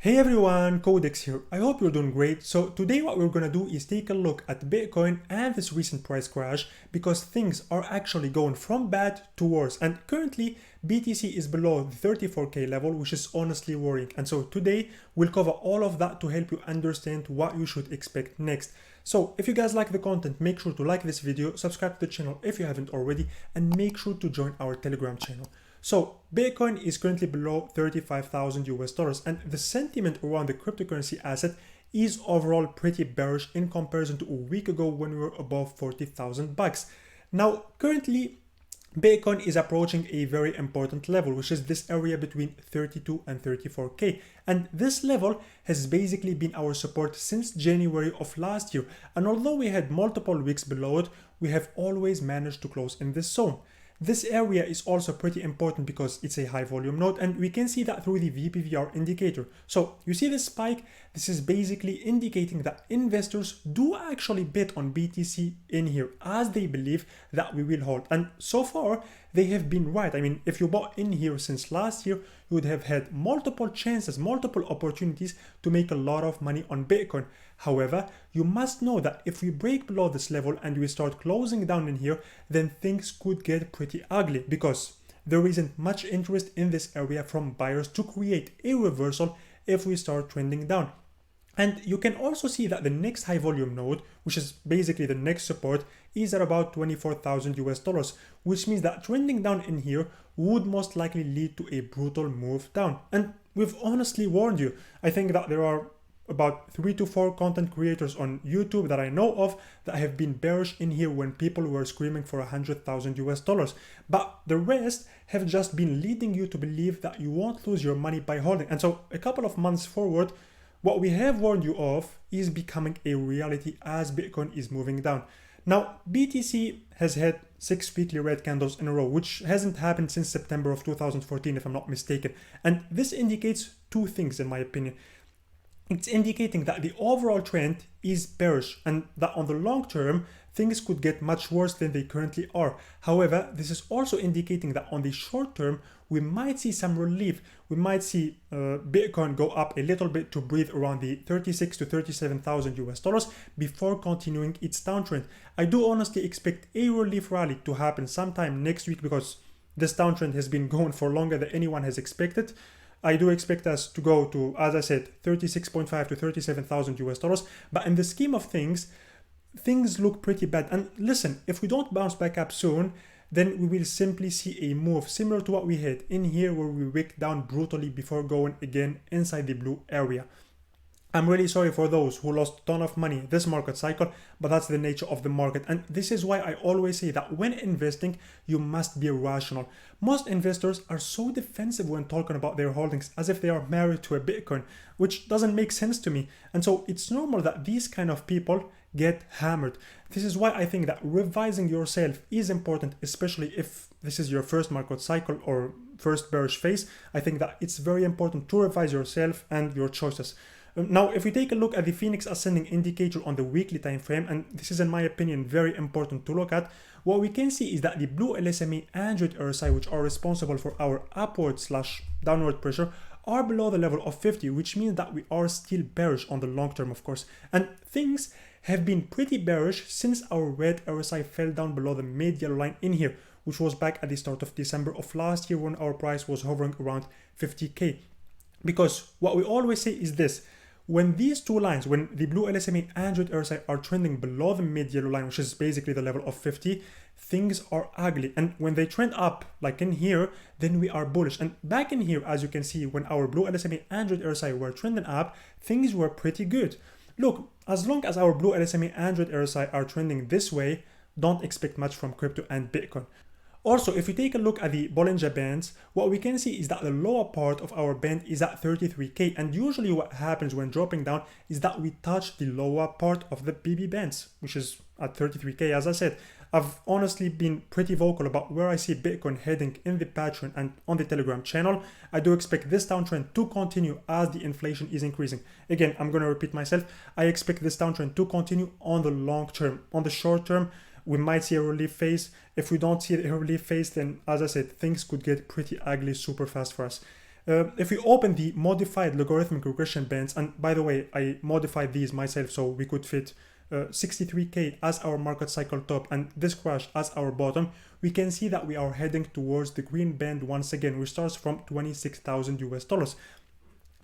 Hey everyone, Codex here. I hope you're doing great. So today what we're gonna do is take a look at Bitcoin and this recent price crash because things are actually going from bad to worse. And currently BTC is below the 34k level, which is honestly worrying. And so today we'll cover all of that to help you understand what you should expect next. So if you guys like the content, make sure to like this video, subscribe to the channel if you haven't already, and make sure to join our Telegram channel. So Bitcoin is currently below 35,000 US dollars, and the sentiment around the cryptocurrency asset is overall pretty bearish in comparison to a week ago when we were above 40,000 bucks. Now currently Bitcoin is approaching a very important level, which is this area between 32 and 34k, and this level has basically been our support since January of last year, and although we had multiple weeks below it, we have always managed to close in this zone. This area is also pretty important because it's a high volume node, and we can see that through the VPVR indicator. So you see this spike, this is basically indicating that investors do actually bet on BTC in here as they believe that we will hold. And so far they have been right. I mean, if you bought in here since last year, you would have had multiple chances, multiple opportunities to make a lot of money on Bitcoin. However, you must know that if we break below this level and we start closing down in here, then things could get pretty ugly because there isn't much interest in this area from buyers to create a reversal if we start trending down. And you can also see that the next high volume node, which is basically the next support, is at about 24,000 US dollars, which means that trending down in here would most likely lead to a brutal move down. And we've honestly warned you. I think that there are about 3 to 4 content creators on YouTube that I know of that have been bearish in here when people were screaming for 100,000 US dollars. But the rest have just been leading you to believe that you won't lose your money by holding. And so a couple of months forward, what we have warned you of is becoming a reality as Bitcoin is moving down. Now, BTC has had 6 weekly red candles in a row, which hasn't happened since September of 2014, if I'm not mistaken. And this indicates two things, in my opinion. It's indicating that the overall trend is bearish and that on the long term, things could get much worse than they currently are. However, this is also indicating that on the short term, we might see some relief. We might see Bitcoin go up a little bit to breathe around the 36 to 37,000 US dollars before continuing its downtrend. I do honestly expect a relief rally to happen sometime next week because this downtrend has been going for longer than anyone has expected. I do expect us to go to, as I said, 36.5 to 37,000 US dollars. But in the scheme of things look pretty bad. And listen, if we don't bounce back up soon, then we will simply see a move similar to what we had in here where we wicked down brutally before going again inside the blue area. I'm really sorry for those who lost a ton of money this market cycle, but that's the nature of the market. And this is why I always say that when investing, you must be rational. Most investors are so defensive when talking about their holdings as if they are married to a Bitcoin, which doesn't make sense to me. And so it's normal that these kind of people get hammered. This is why I think that revising yourself is important, especially if this is your first market cycle or first bearish phase. I think that it's very important to revise yourself and your choices. Now, if we take a look at the Phoenix Ascending indicator on the weekly time frame, and this is in my opinion very important to look at, what we can see is that the blue LSMA and red RSI, which are responsible for our upward/downward pressure, are below the level of 50, which means that we are still bearish on the long term, of course. And things have been pretty bearish since our red RSI fell down below the mid-yellow line in here, which was back at the start of December of last year when our price was hovering around 50k. Because what we always say is this: when these two lines, when the blue LSMA and red RSI are trending below the mid-yellow line, which is basically the level of 50, things are ugly. And when they trend up, like in here, then we are bullish. And back in here, as you can see, when our blue LSMA and red RSI were trending up, things were pretty good. Look, as long as our blue LSMA and red RSI are trending this way, don't expect much from crypto and Bitcoin. Also, if we take a look at the Bollinger Bands, what we can see is that the lower part of our band is at 33k, and usually what happens when dropping down is that we touch the lower part of the BB bands, which is at 33k. As I said, I've honestly been pretty vocal about where I see Bitcoin heading in the Patreon and on the Telegram channel. I do expect this downtrend to continue as the inflation is increasing. Again, I'm going to repeat myself. I expect this downtrend to continue on the long term. On the short term, we might see a relief phase. If we don't see a relief phase, then as I said, things could get pretty ugly super fast for us. If we open the modified logarithmic regression bands, and by the way, I modified these myself so we could fit 63k as our market cycle top and this crash as our bottom, we can see that we are heading towards the green band once again, which starts from 26,000 US dollars.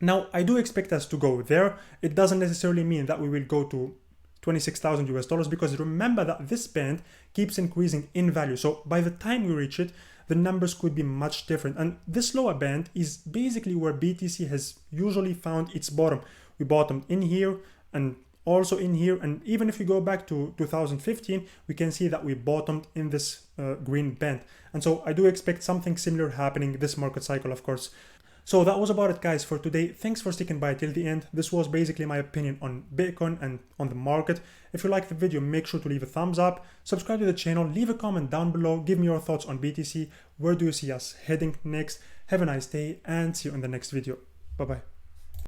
Now, I do expect us to go there. It doesn't necessarily mean that we will go to 26,000 US dollars, because remember that this band keeps increasing in value. So by the time we reach it, the numbers could be much different. And this lower band is basically where BTC has usually found its bottom. We bottomed in here and also in here, and even if we go back to 2015, we can see that we bottomed in this green band. And so I do expect something similar happening this market cycle, of course. So that was about it, guys, for today. Thanks for sticking by till the end. This was basically my opinion on Bitcoin and on the market. If you liked the video, make sure to leave a thumbs up, subscribe to the channel, leave a comment down below, give me your thoughts on BTC. Where do you see us heading next? Have a nice day and see you in the next video. Bye bye.